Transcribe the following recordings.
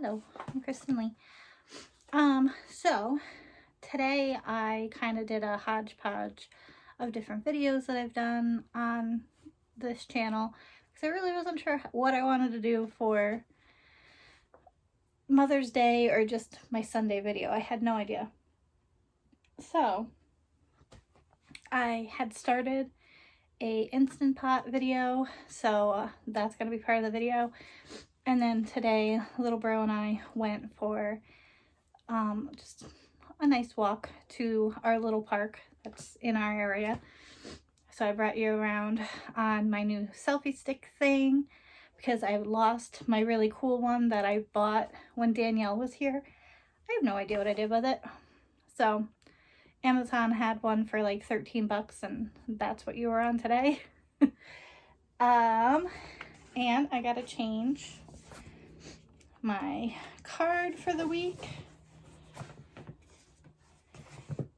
Hello, I'm Kristen Lee. So today I kind of did a hodgepodge of different videos that I've done on this channel because I really wasn't sure what I wanted to do for Mother's Day or just my Sunday video. I had no idea. So I had started a Instant Pot video, so that's going to be part of the video. And then today, little bro and I went for just a nice walk to our little park that's in our area. So I brought you around on my new selfie stick thing because I lost my really cool one that I bought when Danielle was here. I have no idea what I did with it. So Amazon had one for like 13 bucks and that's what you were on today. And I got to change my card for the week.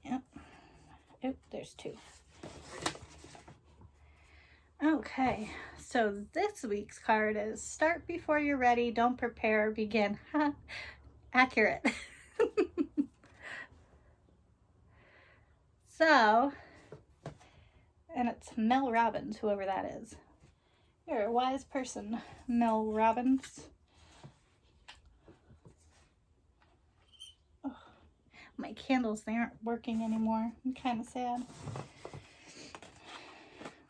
Yep. Oh, there's two. Okay, so this week's card is start before you're ready, don't prepare, begin. Accurate. So, and it's Mel Robbins, whoever that is. You're a wise person, Mel Robbins. Oh, my candles, they aren't working anymore. I'm kind of sad.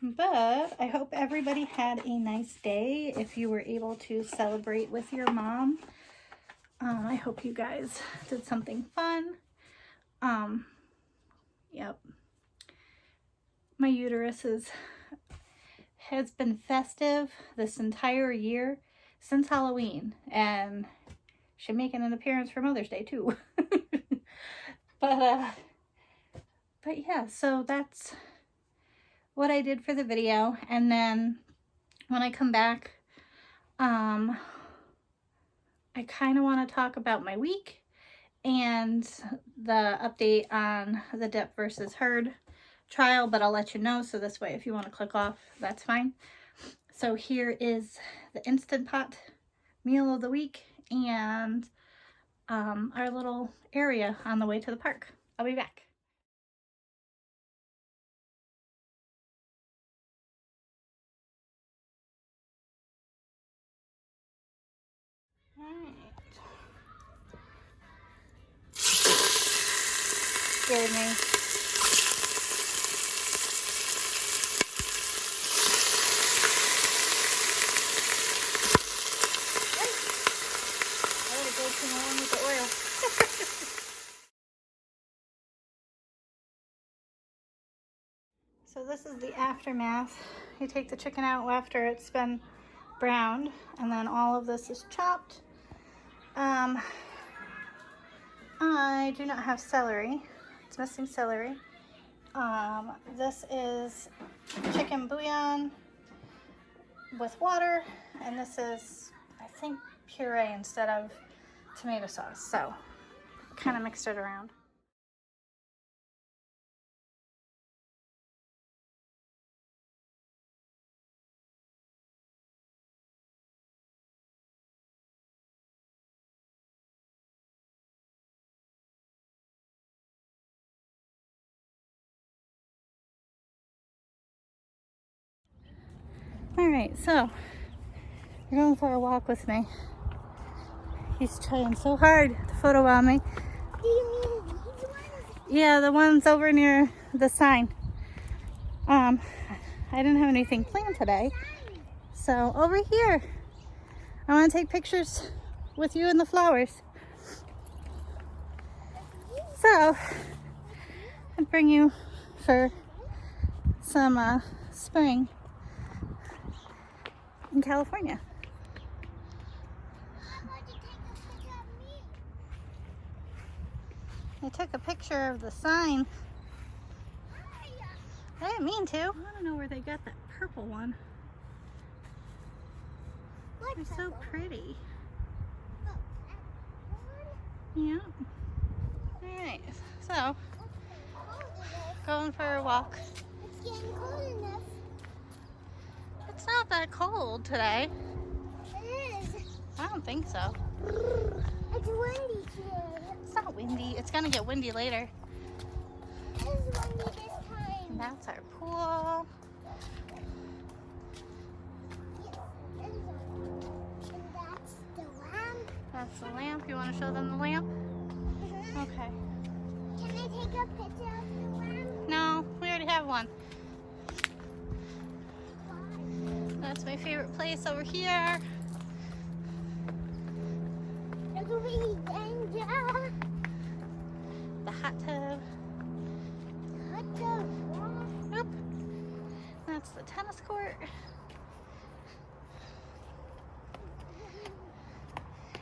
But I hope everybody had a nice day if you were able to celebrate with your mom. I hope you guys did something fun. Yep. My uterus has been festive this entire year since Halloween, and she's making an appearance for Mother's Day too. But yeah, so that's what I did for the video. And then when I come back, I kind of want to talk about my week and the update on the Depp versus Heard trial, but I'll let you know, so this way if you want to click off, that's fine. So here is the Instant Pot meal of the week and our little area on the way to the park. I'll be back. Alright. Scared me. I gotta go too long with the oil. So this is the aftermath. You take the chicken out after it's been browned, and then all of this is chopped. I do not have celery. It's missing celery. This is chicken bouillon with water, and this is, I think, puree instead of tomato sauce. So, kind of mixed it around. Alright, so we're going for a walk with me. He's trying so hard to photo bomb me. Do you mean these ones? Yeah, the ones over near the sign. I didn't have anything planned today. So over here, I want to take pictures with you and the flowers. So I'd bring you for some spring in California. How about you take a picture of me? I took a picture of the sign. I didn't mean to. I want to know where they got that purple one. What They're so purple? pretty. Oh, that one? Yeah. Alright, so Cold enough. going for a walk. It's getting cold enough. It's not that cold today. It is. I don't think so. It's windy today. It's not windy. It's gonna get windy later. It's windy this time. And that's our pool. Yes, it is on. And that's the lamp. That's the lamp. You want to show them the lamp? Mhm. Okay. Can I take a picture of the lamp? No, we already have one. Why? That's my favorite place over here. It could be danger. The hot tub. What the fuck? Oop. That's the tennis court.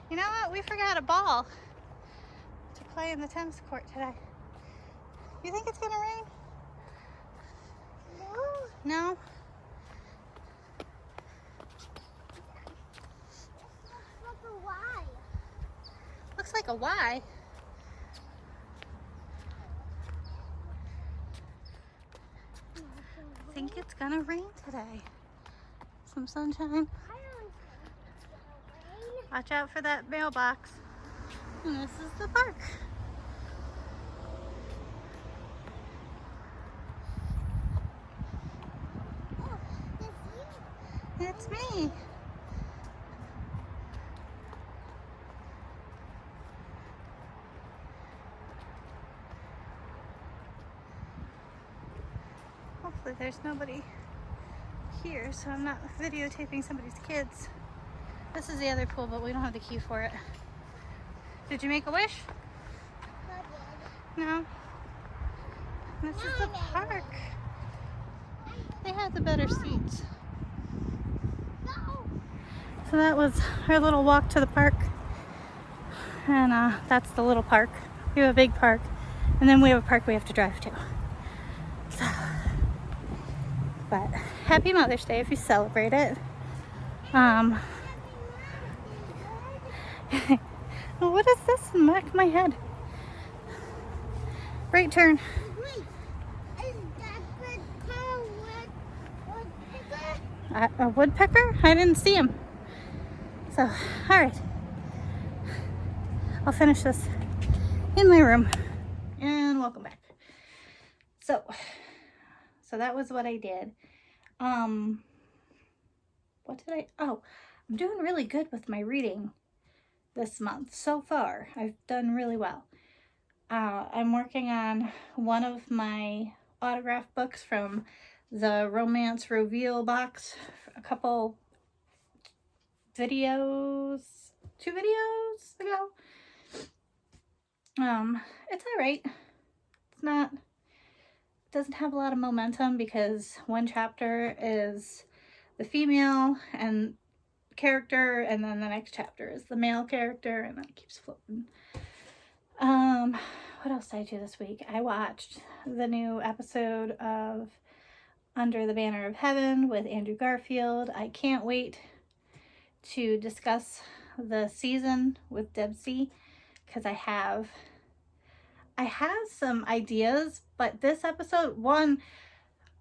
You know what? We forgot a ball to play in the tennis court today. You think it's gonna rain? No. No? That's a why. Looks like a Y. I think it's gonna rain today. Some sunshine. I don't think it's gonna rain. Watch out for that mailbox. And this is the park. Oh, this is It's me. Hopefully there's nobody here, so I'm not videotaping somebody's kids. This is the other pool, but we don't have the key for it. Did you make a wish? not good. No. This is the No, no, park. They have the better seats. No. So that was our little walk to the park. And that's the little park. We have a big park. And then we have a park we have to drive to. So, but happy Mother's Day if you celebrate it. What is this in the back of my head? Right turn. Wait, is that the car woodpecker? A woodpecker? I didn't see him. So, alright. I'll finish this in my room. And welcome back. So that was what I did. What did I'm doing really good with my reading this month. So far, I've done really well. I'm working on one of my autograph books from the Romance Reveal box. A couple videos, 2 videos ago. It's all right. It's not, doesn't have a lot of momentum because one chapter is the female and character, and then the next chapter is the male character, and then it keeps flipping. What else did I do this week? I watched the new episode of Under the Banner of Heaven with Andrew Garfield. I can't wait to discuss the season with Deb C, because I have some ideas, but this episode, one,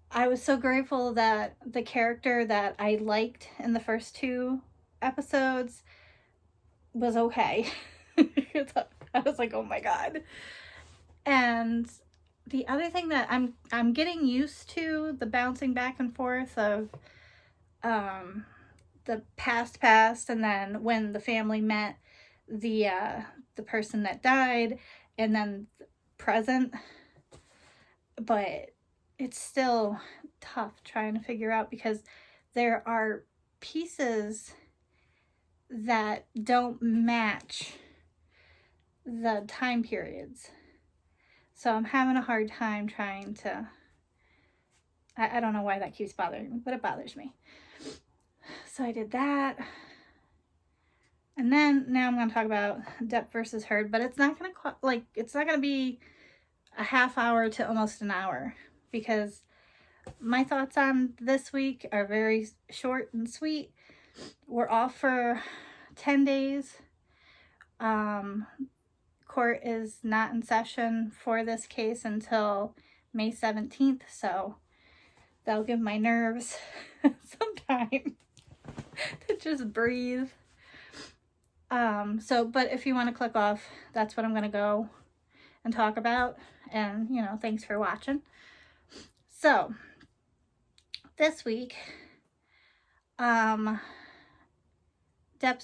I was so grateful that the character that I liked in the first 2 episodes was okay. I was like, oh my god. And the other thing that I'm getting used to, the bouncing back and forth of the past, and then when the family met the person that died, and then present. But it's still tough trying to figure out, because there are pieces that don't match the time periods. So I'm having a hard time trying to, I don't know why that keeps bothering me, but it bothers me. So I did that. And then now I'm going to talk about depth versus herd, but it's not going to, it's not going to be a half hour to almost an hour, because my thoughts on this week are very short and sweet. We're off for 10 days. Court is not in session for this case until May 17th, so that'll give my nerves some time to just breathe. But if you want to click off, that's what I'm going to go and talk about. And, thanks for watching. So, this week, Depp's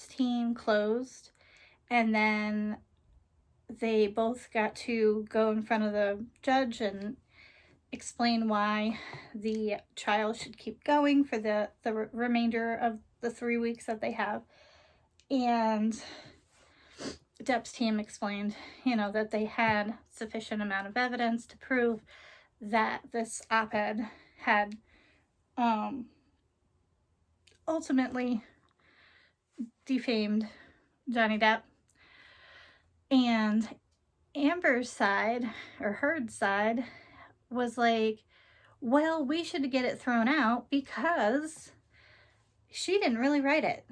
team closed, and then they both got to go in front of the judge and explain why the trial should keep going for the remainder of the 3 weeks that they have. And Depp's team explained, that they had sufficient amount of evidence to prove that this op-ed had ultimately defamed Johnny Depp. And Amber's side, or Heard's side, was like, well, we should get it thrown out because she didn't really write it.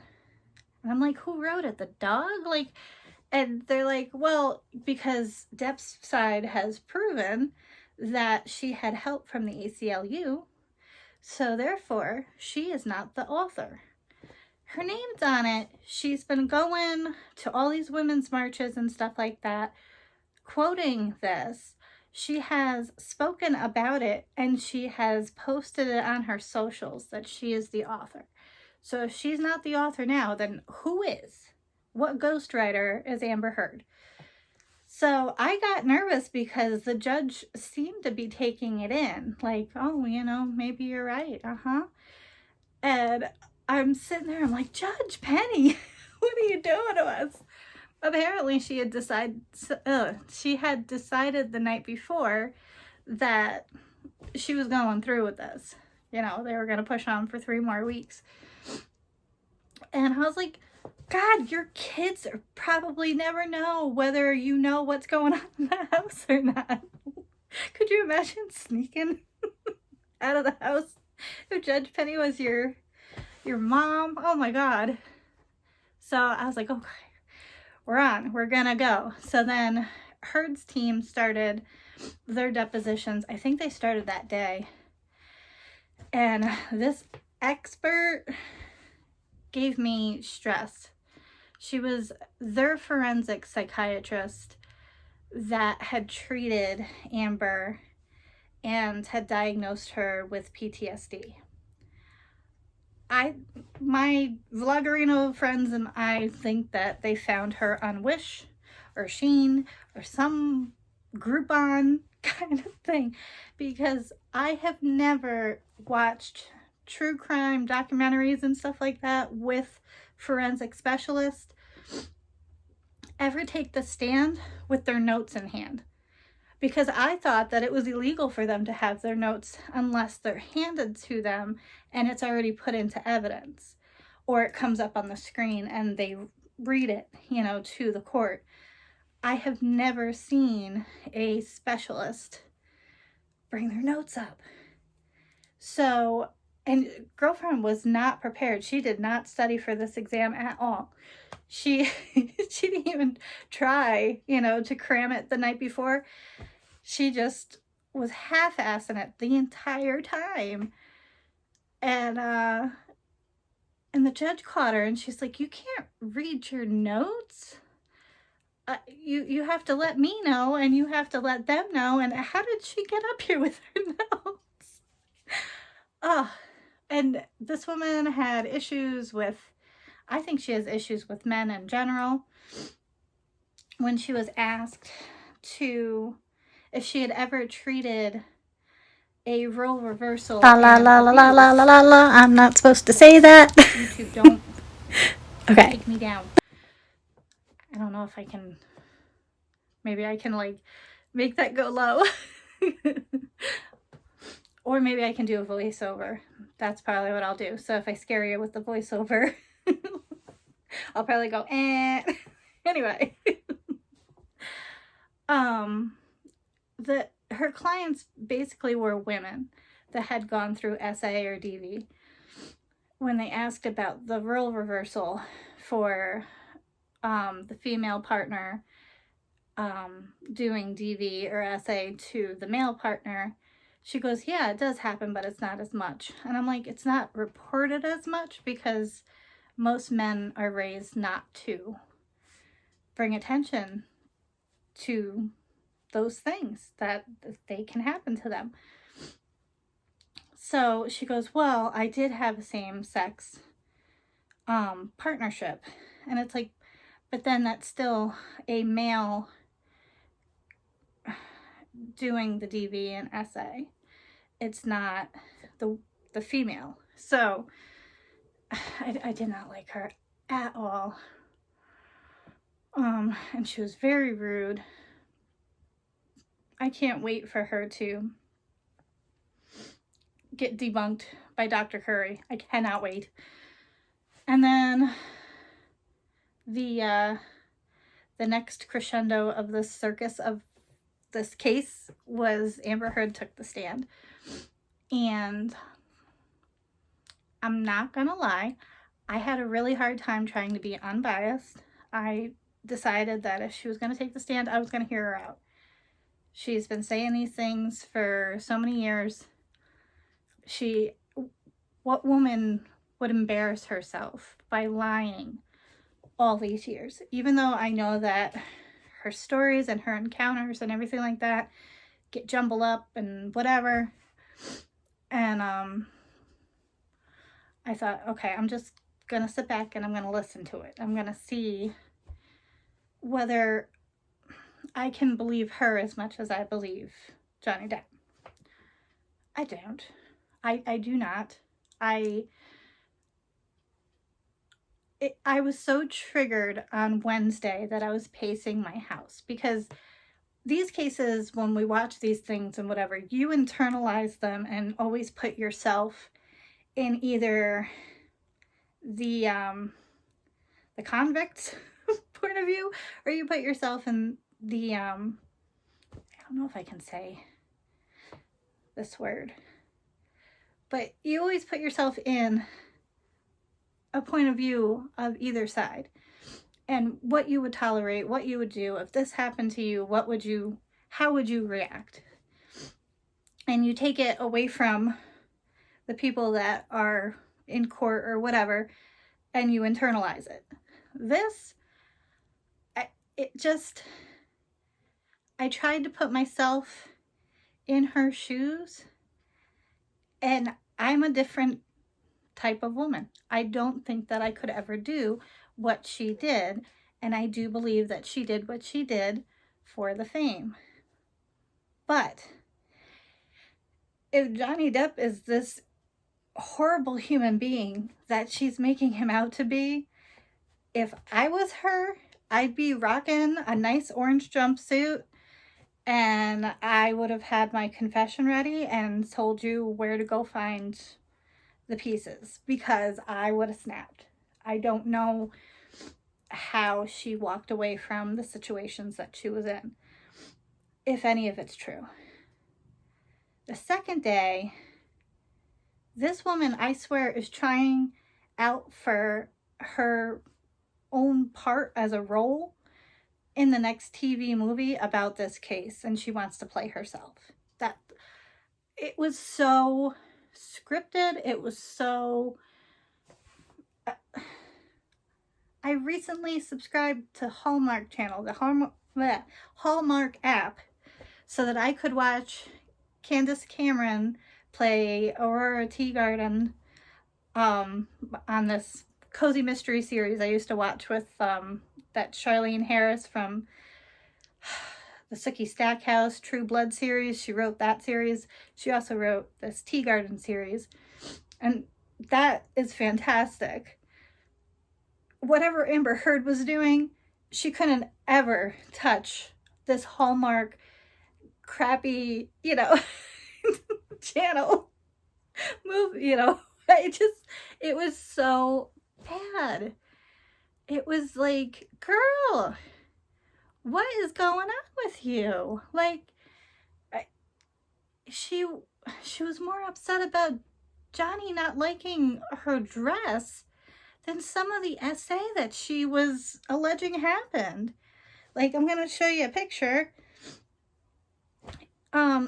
And I'm like, who wrote it? The dog? And they're like, well, because Depp's side has proven that she had help from the ACLU, so therefore she is not the author. Her name's on it. She's been going to all these women's marches and stuff like that, quoting this. She has spoken about it, and she has posted it on her socials that she is the author. So if she's not the author now, then who is? What ghostwriter is Amber Heard? So I got nervous because the judge seemed to be taking it in. Like, oh, maybe you're right. And I'm sitting there, I'm like, Judge Penny, what are you doing to us? Apparently she had decided the night before that she was going through with this. They were going to push on for 3 more weeks. And I was like, God, your kids are probably never know whether you know what's going on in the house or not. Could you imagine sneaking out of the house if Judge Penny was your mom? Oh my God. So I was like, okay, we're gonna go. So then Heard's team started their depositions. I think they started that day. And this expert gave me stress. She was their forensic psychiatrist that had treated Amber and had diagnosed her with PTSD. My Vloggerino friends and I think that they found her on Wish or Shein or some Groupon kind of thing, because I have never watched true crime documentaries and stuff like that with forensic specialists ever take the stand with their notes in hand, because I thought that it was illegal for them to have their notes unless they're handed to them and it's already put into evidence, or it comes up on the screen and they read it, to the court. I have never seen a specialist bring their notes up. So, and girlfriend was not prepared. She did not study for this exam at all. She didn't even try, to cram it the night before. She just was half-assing it the entire time. And the judge caught her and she's like, you can't read your notes. You have to let me know and you have to let them know. And how did she get up here with her notes? And this woman had issues with, I think she has issues with men in general. When she was asked if she had ever treated a role reversal. I'm not supposed to say that. YouTube, don't take me down. I don't know if I can, maybe I can make that go low. Or maybe I can do a voiceover. That's probably what I'll do. So if I scare you with the voiceover, I'll probably go, eh. Anyway. Her clients basically were women that had gone through SA or DV. When they asked about the role reversal for the female partner doing DV or SA to the male partner, she goes, yeah, it does happen, but it's not as much. And I'm like, it's not reported as much because most men are raised not to. bring attention to those things that they can happen to them. So she goes, well, I did have a same-sex partnership. And it's like, but then that's still a male doing the DV and SA. It's not the female. So I did not like her at all. And she was very rude. I can't wait for her to get debunked by Dr. Curry. I cannot wait. And then the next crescendo of this circus of this case was Amber Heard took the stand. And I'm not gonna lie, I had a really hard time trying to be unbiased. I decided that if she was gonna take the stand, I was gonna hear her out. She's been saying these things for so many years. What woman would embarrass herself by lying all these years? Even though I know that her stories and her encounters and everything like that get jumbled up and whatever. And I thought, okay, I'm just gonna sit back and I'm gonna listen to it. I'm gonna see whether I can believe her as much as I believe Johnny Depp. I don't. I do not. I was so triggered on Wednesday that I was pacing my house, because these cases, when we watch these things and whatever, you internalize them and always put yourself in either the convict's point of view, or you put yourself in the I don't know if I can say this word, but you always put yourself in a point of view of either side, and what you would tolerate, what you would do if this happened to you. How would you react? And you take it away from the people that are in court or whatever, and you internalize it. I tried to put myself in her shoes, and I'm a different type of woman. I don't think that I could ever do what she did, and I do believe that she did what she did for the fame. But if Johnny Depp is this horrible human being that she's making him out to be, if I was her, I'd be rocking a nice orange jumpsuit, and I would have had my confession ready and told you where to go find the pieces, because I would have snapped. I don't know how she walked away from the situations that she was in, if any of it's true. The second day, this woman, I swear, is trying out for her own part as a role in the next TV movie about this case, and she wants to play herself. It was so scripted. It was so... I recently subscribed to Hallmark Channel, the Hallmark app, so that I could watch Candace Cameron play Aurora Teagarden on this cozy mystery series I used to watch with that Charlene Harris from the Sookie Stackhouse True Blood series. She wrote that series. She also wrote this Teagarden series, and that is fantastic. Whatever Amber Heard was doing, she couldn't ever touch this Hallmark crappy, channel movie, it was so bad. It was like, girl, what is going on with you? Like, she was more upset about Johnny not liking her dress than some of the essay that she was alleging happened. Like, I'm going to show you a picture.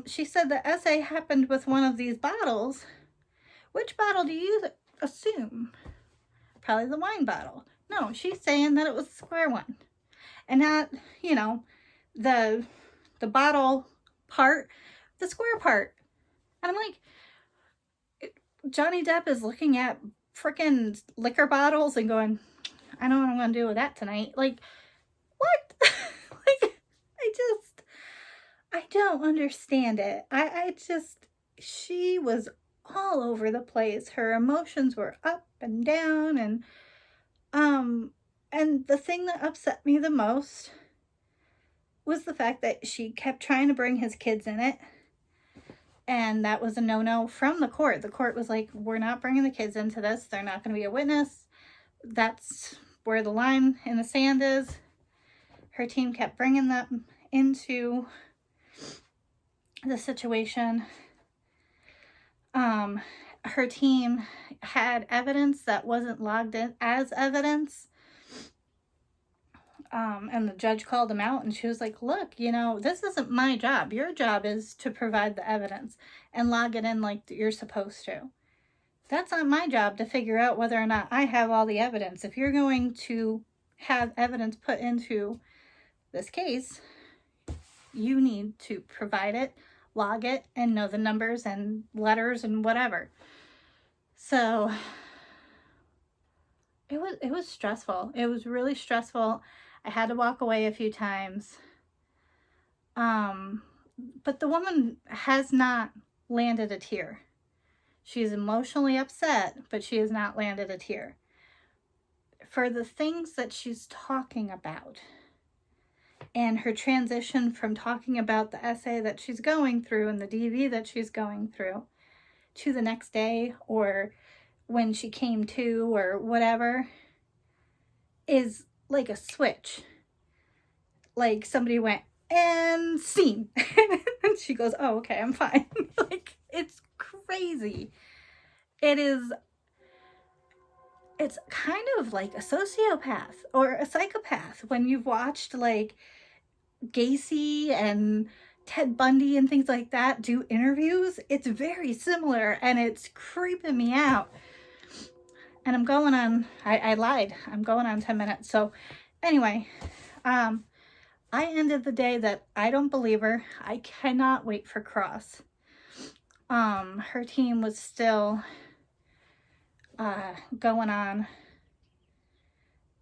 She said the essay happened with one of these bottles. Which bottle do you assume? Probably the wine bottle. No, she's saying that it was a square one. and not, you know, the bottle part, the square part. And I'm like, Johnny Depp is looking at freaking liquor bottles and going, I don't know what I'm going to do with that tonight. Like, what? Like, I don't understand it. She was all over the place. Her emotions were up and down, and the thing that upset me the most was the fact that she kept trying to bring his kids in it, and that was a no-no from the court. The court was like, we're not bringing the kids into this. They're not going to be a witness. That's where the line in the sand is. Her team kept bringing them into the situation. Her team had evidence that wasn't logged in as evidence. And the judge called them out, and she was like, look, you know, this isn't my job. Your job is to provide the evidence and log it in like you're supposed to. That's not my job to figure out whether or not I have all the evidence. If you're going to have evidence put into this case, you need to provide it, log it, and know the numbers and letters and whatever. So it was stressful. It was really stressful. I had to walk away a few times. But the woman has not landed a tear. She's emotionally upset, but she has not landed a tear. For the things that she's talking about, and her transition from talking about the essay that she's going through and the DV that she's going through to the next day, or when she came to, or whatever, is like a switch. Like somebody went, and scene. And she goes, oh, okay, I'm fine. Like, it's crazy. It's kind of like a sociopath or a psychopath. When you've watched like Gacy and Ted Bundy and things like that do interviews, it's very similar, and it's creeping me out. And I'm going on, I lied, I'm going on 10 minutes. So anyway, I ended the day that I don't believe her. I cannot wait for Cross. Her team was still going on.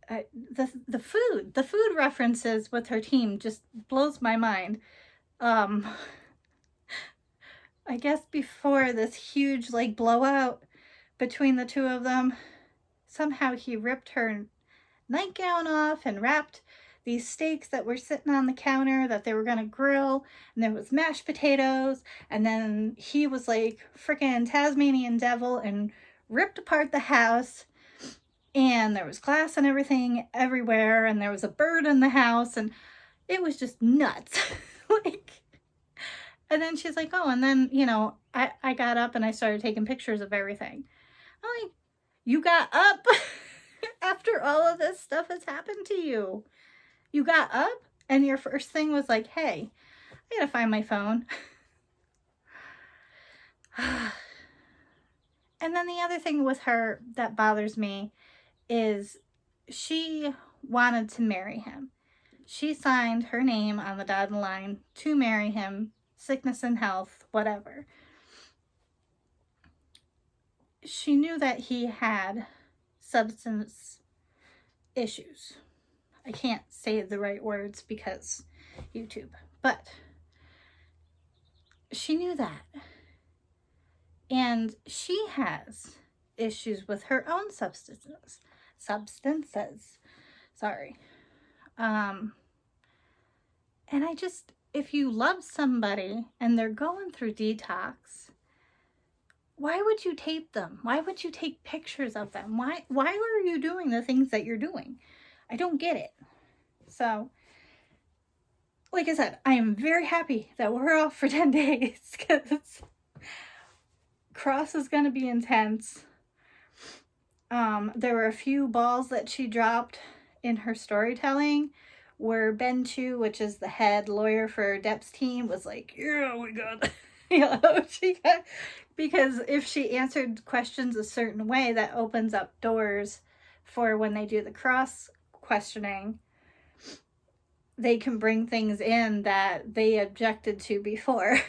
The food references with her team just blows my mind. I guess before this huge like blowout between the two of them, somehow he ripped her nightgown off and wrapped these steaks that were sitting on the counter that they were gonna grill, and there was mashed potatoes, and then he was like freaking Tasmanian devil and ripped apart the house, and there was glass and everything everywhere, and there was a bird in the house, and it was just nuts. Like, and then she's like, oh, and then, you know, I got up and I started taking pictures of everything. I'm like, you got up after all of this stuff has happened to you? You got up and your first thing was like, hey, I gotta find my phone. And then the other thing with her that bothers me is she wanted to marry him. She signed her name on the dotted line to marry him, sickness and health, whatever. She knew that he had substance issues. I can't say the right words because YouTube, but she knew that. And she has issues with her own substances. Sorry. And if you love somebody and they're going through detox, why would you tape them? Why would you take pictures of them? Why are you doing the things that you're doing? I don't get it. So, like I said, I am very happy that we're off for 10 days because Cross is going to be intense. There were a few balls that she dropped in her storytelling where Ben Chu, which is the head lawyer for Depp's team, was like, yeah, we got, because if she answered questions a certain way, that opens up doors for when they do the cross questioning. they can bring things in that they objected to before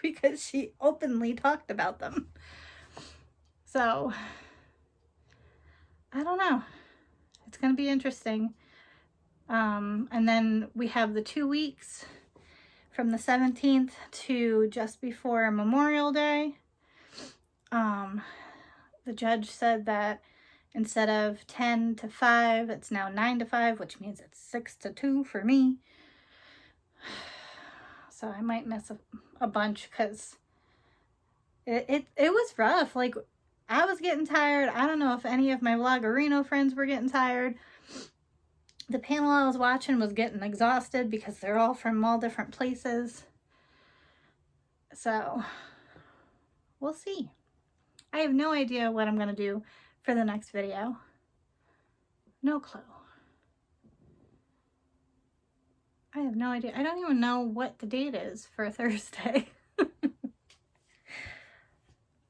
because she openly talked about them. So, I don't know. It's going to be interesting. And then we have the 2 weeks from the 17th to just before Memorial Day. The judge said that instead of 10 to 5, it's now 9 to 5, which means it's 6 to 2 for me. So I might miss a bunch because it was rough. Like, I was getting tired. I don't know if any of my Vloggerino friends were getting tired. The panel I was watching was getting exhausted because they're all from all different places. So, we'll see. I have no idea what I'm going to do for the next video. No clue. I have no idea. I don't even know what the date is for Thursday.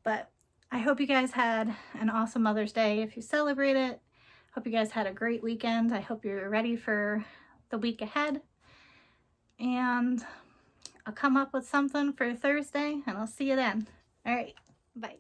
But I hope you guys had an awesome Mother's Day if you celebrate it. Hope you guys had a great weekend. I hope you're ready for the week ahead. And I'll come up with something for Thursday and I'll see you then. All right. Bye.